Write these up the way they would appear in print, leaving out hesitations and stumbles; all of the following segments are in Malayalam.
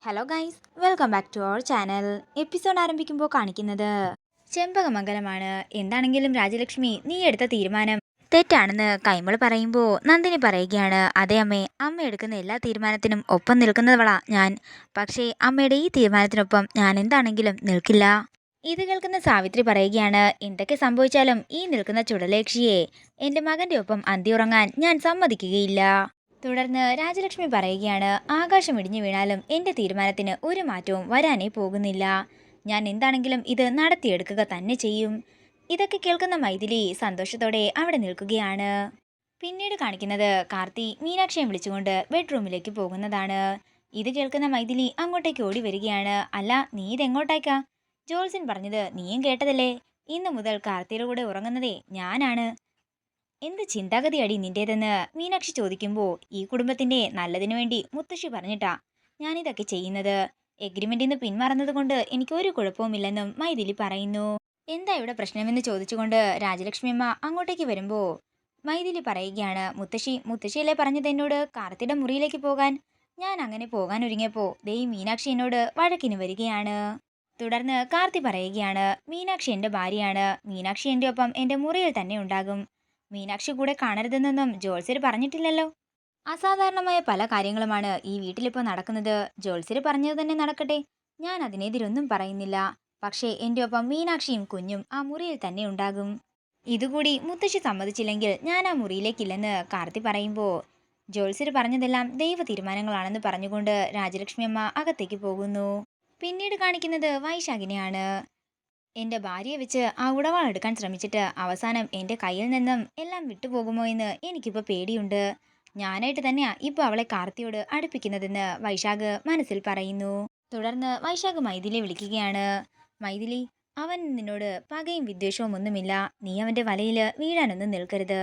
Hello guys, welcome back to our channel. Episode ആരംഭിക്കുമ്പോൾ കാണിക്കുന്നത് ചെമ്പകമംഗലമാണ്. എന്താണെങ്കിലും രാജലക്ഷ്മി, നീ എടുത്ത തീരുമാനം തെറ്റാണെന്ന് കൈമൾ പറയുമ്പോൾ നന്ദിനി പറയുകയാണ്, അതെ അമ്മേ, അമ്മ എടുക്കുന്ന എല്ലാ തീരുമാനത്തിനും ഒപ്പം നിൽക്കുന്നവളാ ഞാൻ. പക്ഷേ അമ്മയുടെ ഈ തീരുമാനത്തിനൊപ്പം ഞാൻ എന്താണെങ്കിലും നിൽക്കില്ല. ഇത് കേൾക്കുന്ന സാവിത്രി പറയുകയാണ്, എന്തൊക്കെ സംഭവിച്ചാലും ഈ നിൽക്കുന്ന ചുടലേക്ഷിയെ എൻ്റെ മകൻ്റെ ഒപ്പം അന്തിയുറങ്ങാൻ ഞാൻ സമ്മതിക്കുകയില്ല. തുടർന്ന് രാജലക്ഷ്മി പറയുകയാണ്, ആകാശം ഇടിഞ്ഞു വീണാലും എൻ്റെ തീരുമാനത്തിന് ഒരു മാറ്റവും വരാനേ പോകുന്നില്ല. ഞാൻ എന്താണെങ്കിലും ഇത് നടത്തിയെടുക്കുക തന്നെ ചെയ്യും. ഇതൊക്കെ കേൾക്കുന്ന മൈഥിലി സന്തോഷത്തോടെ അവിടെ നിൽക്കുകയാണ്. പിന്നീട് കാണിക്കുന്നത് കാർത്തി മീനാക്ഷിയെ വിളിച്ചുകൊണ്ട് ബെഡ്റൂമിലേക്ക് പോകുന്നതാണ്. ഇത് കേൾക്കുന്ന മൈഥിലി അങ്ങോട്ടേക്ക് ഓടി വരികയാണ്. അല്ല, നീ ഇതെങ്ങോട്ടേക്കാ? ജോൾസിൻ പറഞ്ഞത് നീയും കേട്ടതല്ലേ? ഇന്നു മുതൽ കാർത്തിയുടെ കൂടെ ഉറങ്ങുന്നതേ ഞാനാണ്. എന്ത് ചിന്താഗതിയടി നിന്റേതെന്ന് മീനാക്ഷി ചോദിക്കുമ്പോൾ, ഈ കുടുംബത്തിന്റെ നല്ലതിനു വേണ്ടി മുത്തശ്ശി പറഞ്ഞിട്ടാ ഞാനിതൊക്കെ ചെയ്യുന്നത്. എഗ്രിമെന്റിൽ നിന്ന് പിന്മാറുന്നത് കൊണ്ട് എനിക്ക് ഒരു കുഴപ്പവുമില്ലെന്നും മൈഥിലി പറയുന്നു. എന്താ ഇവിടെ പ്രശ്നമെന്ന് ചോദിച്ചുകൊണ്ട് രാജലക്ഷ്മി അമ്മ അങ്ങോട്ടേക്ക് വരുമ്പോ മൈഥിലി പറയുകയാണ്, മുത്തശ്ശിയല്ലേ പറഞ്ഞത് എന്നോട് കാർത്തിയുടെ മുറിയിലേക്ക് പോകാൻ. ഞാൻ അങ്ങനെ പോകാൻ ഒരുങ്ങിയപ്പോ ദേ മീനാക്ഷി എന്നോട് വഴക്കിന് വരികയാണ്. തുടർന്ന് കാർത്തി പറയുകയാണ്, മീനാക്ഷി എൻ്റെ ഭാര്യയാണ്. മീനാക്ഷി എൻ്റെ ഒപ്പം എൻ്റെ മുറിയിൽ തന്നെ ഉണ്ടാകും. മീനാക്ഷി കൂടെ കാണരുതെന്നൊന്നും ജോത്സ്യർ പറഞ്ഞിട്ടില്ലല്ലോ. അസാധാരണമായ പല കാര്യങ്ങളുമാണ് ഈ വീട്ടിലിപ്പോൾ നടക്കുന്നത്. ജോത്സ്യർ പറഞ്ഞത് തന്നെ നടക്കട്ടെ, ഞാൻ അതിനെതിരൊന്നും പറയുന്നില്ല. പക്ഷേ എൻ്റെ ഒപ്പം മീനാക്ഷിയും കുഞ്ഞും ആ മുറിയിൽ തന്നെ ഉണ്ടാകും. ഇതുകൂടി മുത്തശ്ശി സമ്മതിച്ചില്ലെങ്കിൽ ഞാൻ ആ മുറിയിലേക്കില്ലെന്ന് കാർത്തി പറയുമ്പോൾ, ജോത്സ്യർ പറഞ്ഞതെല്ലാം ദൈവ തീരുമാനങ്ങളാണെന്ന് പറഞ്ഞുകൊണ്ട് രാജലക്ഷ്മി അമ്മ അകത്തേക്ക് പോകുന്നു. പിന്നീട് കാണിക്കുന്നത് വൈശാഖിനെയാണ്. എൻ്റെ ഭാര്യയെ വെച്ച് ആ ഉടവാൾ എടുക്കാൻ ശ്രമിച്ചിട്ട് അവസാനം എൻ്റെ കയ്യിൽ നിന്നും എല്ലാം വിട്ടുപോകുമോ എന്ന് എനിക്കിപ്പോൾ പേടിയുണ്ട്. ഞാനായിട്ട് തന്നെയാ ഇപ്പോൾ അവളെ കാർത്തിയോട് അടുപ്പിക്കുന്നതെന്ന് വൈശാഖ് മനസ്സിൽ പറയുന്നു. തുടർന്ന് വൈശാഖ് മൈഥിലിയെ വിളിക്കുകയാണ്. മൈഥിലി, അവൻ നിന്നോട് പകയും വിദ്വേഷവും ഒന്നുമില്ല. നീ അവൻ്റെ വലയിൽ വീഴാനൊന്നും നിൽക്കരുത്.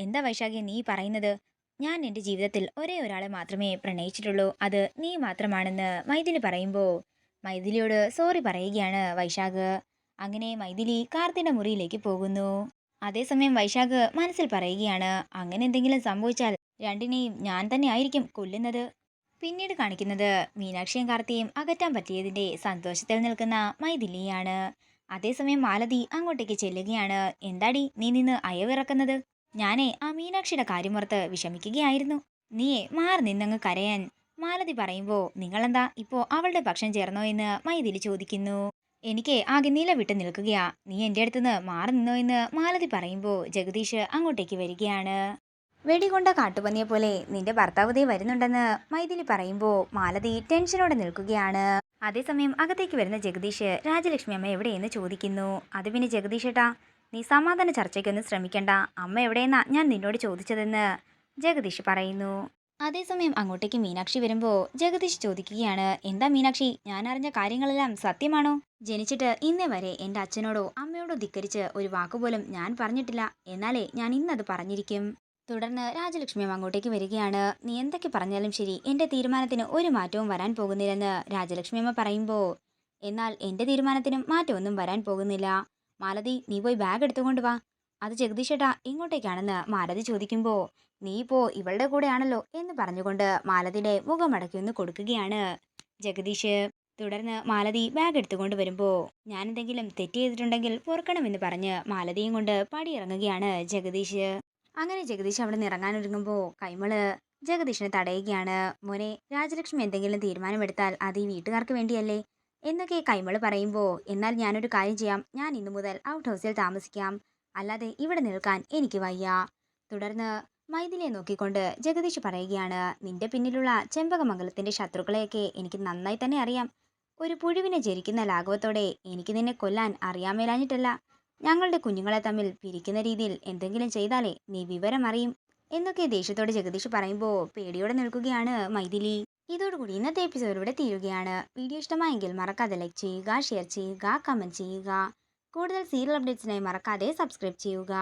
എന്താ വൈശാഖി നീ പറയുന്നത്? ഞാൻ എൻ്റെ ജീവിതത്തിൽ ഒരേ ഒരാളെ മാത്രമേ പ്രണയിച്ചിട്ടുള്ളൂ, അത് നീ മാത്രമാണെന്ന് മൈഥിലി പറയുമ്പോൾ മൈഥിലിയോട് സോറി പറയുകയാണ് വൈശാഖ്. അങ്ങനെ മൈഥിലി കാർത്തിയുടെ മുറിയിലേക്ക് പോകുന്നു. അതേസമയം വൈശാഖ് മനസ്സിൽ പറയുകയാണ്, അങ്ങനെ എന്തെങ്കിലും സംഭവിച്ചാൽ രണ്ടിനെയും ഞാൻ തന്നെ ആയിരിക്കും കൊല്ലുന്നത്. പിന്നീട് കാണിക്കുന്നത് മീനാക്ഷിയും കാർത്തിയും അകറ്റാൻ പറ്റിയതിന്റെ സന്തോഷത്തിൽ നിൽക്കുന്ന മൈഥിലിയാണ്. അതേസമയം മാലതി അങ്ങോട്ടേക്ക് ചെല്ലുകയാണ്. എന്താടി നീ നിന്ന് അയവിറക്കുന്നത്? ഞാനേ ആ മീനാക്ഷിയുടെ കാര്യമോർത്ത് വിഷമിക്കുകയായിരുന്നു. നീയെ മാറി നിന്നങ്ങ് കരയാൻ. മാലതി പറയുമ്പോൾ നിങ്ങളെന്താ ഇപ്പോ അവളുടെ പക്ഷം ചേർന്നോ എന്ന് മൈഥിലി ചോദിക്കുന്നു. എനിക്ക് ആകെ നില വിട്ട് നിൽക്കുകയാ. നീ എൻ്റെ അടുത്തുനിന്ന് മാറി നിന്നോ എന്ന് മാലതി പറയുമ്പോൾ ജഗദീഷ് അങ്ങോട്ടേക്ക് വരികയാണ്. വെടികൊണ്ട കാട്ടുപന്നിയെ പോലെ നിന്റെ ഭർത്താവ് ദേ വരുന്നുണ്ടെന്ന് മൈഥിലി പറയുമ്പോൾ മാലതി ടെൻഷനോടെ നിൽക്കുകയാണ്. അതേസമയം അകത്തേക്ക് വരുന്ന ജഗദീഷ് രാജലക്ഷ്മി അമ്മ എവിടെയെന്ന് ചോദിക്കുന്നു. അത് പിന്നെ ജഗദീഷേട്ടാ, നീ സമാധാന ചർച്ചയ്ക്കൊന്നും ശ്രമിക്കണ്ട. അമ്മ എവിടെയെന്നാ ഞാൻ നിന്നോട് ചോദിച്ചതെന്ന് ജഗദീഷ് പറയുന്നു. അതേസമയം അങ്ങോട്ടേക്ക് മീനാക്ഷി വരുമ്പോൾ ജഗദീഷ് ചോദിക്കുകയാണ്, എന്താ മീനാക്ഷി, ഞാൻ അറിഞ്ഞ കാര്യങ്ങളെല്ലാം സത്യമാണോ? ജനിച്ചിട്ട് ഇന്നേ വരെ എൻ്റെ അച്ഛനോടോ അമ്മയോടോ ധിക്കരിച്ച് ഒരു വാക്കുപോലും ഞാൻ പറഞ്ഞിട്ടില്ല. എന്നാലേ ഞാൻ ഇന്നത് പറഞ്ഞിരിക്കും. തുടർന്ന് രാജലക്ഷ്മി അങ്ങോട്ടേക്ക് വരികയാണ്. നീ എന്തൊക്കെ പറഞ്ഞാലും ശരി, എൻ്റെ തീരുമാനത്തിന് ഒരു മാറ്റവും വരാൻ പോകുന്നില്ലെന്ന് രാജലക്ഷ്മി അമ്മ പറയുമ്പോൾ, എന്നാൽ എൻ്റെ തീരുമാനത്തിനും മാറ്റമൊന്നും വരാൻ പോകുന്നില്ല. മാലതി, നീ പോയി ബാഗ് എടുത്തുകൊണ്ട് വാ. അത് ജഗദീഷേട്ടാ എങ്ങോട്ടേക്കാണെന്ന് മാലതി ചോദിക്കുമ്പോൾ, നീ ഇപ്പോ ഇവളുടെ കൂടെയാണല്ലോ എന്ന് പറഞ്ഞുകൊണ്ട് മാലതിയുടെ മുഖമടക്കി ഒന്ന് കൊടുക്കുകയാണ് ജഗദീഷ്. തുടർന്ന് മാലതി ബാഗ് എടുത്തുകൊണ്ട് വരുമ്പോൾ, ഞാൻ എന്തെങ്കിലും തെറ്റ് ചെയ്തിട്ടുണ്ടെങ്കിൽ പൊറുക്കണമെന്ന് പറഞ്ഞ് മാലതിയും കൊണ്ട് പടിയിറങ്ങുകയാണ് ജഗദീഷ്. അങ്ങനെ ജഗദീഷ് അവിടെ നിന്ന് ഇറങ്ങാനൊരുങ്ങുമ്പോൾ കൈമള് ജഗദീഷിനെ തടയുകയാണ്. മോനെ, രാജലക്ഷ്മി എന്തെങ്കിലും തീരുമാനമെടുത്താൽ അത് ഈ വീട്ടുകാർക്ക് വേണ്ടിയല്ലേ എന്നൊക്കെ കൈമള് പറയുമ്പോൾ, എന്നാൽ ഞാനൊരു കാര്യം ചെയ്യാം, ഞാൻ ഇന്നു മുതൽ ഔട്ട് ഹൗസിൽ താമസിക്കാം. അല്ലാതെ ഇവിടെ നിൽക്കാൻ എനിക്ക് വയ്യ. തുടർന്ന് മൈഥിലിയെ നോക്കിക്കൊണ്ട് ജഗദീഷ് പറയുകയാണ്, നിന്റെ പിന്നിലുള്ള ചെമ്പകമംഗലത്തിന്റെ ശത്രുക്കളെയൊക്കെ എനിക്ക് നന്നായി തന്നെ അറിയാം. ഒരു പുഴുവിനെ ജരിക്കുന്ന ലാഘവത്തോടെ എനിക്ക് നിന്നെ കൊല്ലാൻ അറിയാമേലാഞ്ഞിട്ടല്ല. ഞങ്ങളുടെ കുഞ്ഞുങ്ങളെ തമ്മിൽ പിരിക്കുന്ന രീതിയിൽ എന്തെങ്കിലും ചെയ്താലേ നീ വിവരം അറിയും എന്നൊക്കെ ദേഷ്യത്തോടെ ജഗദീഷ് പറയുമ്പോൾ പേടിയോടെ നിൽക്കുകയാണ് മൈഥിലി. ഇതോടുകൂടി ഇന്നത്തെ എപ്പിസോഡ് ഇവിടെ തീരുകയാണ്. വീഡിയോ ഇഷ്ടമായെങ്കിൽ മറക്കാതെ ലൈക്ക് ചെയ്യുക, ഷെയർ ചെയ്യുക, കമന്റ് ചെയ്യുക. കൂടുതൽ സീരിയൽ അപ്ഡേറ്റ്സിനായി മറക്കാതെ സബ്സ്ക്രൈബ് ചെയ്യുക.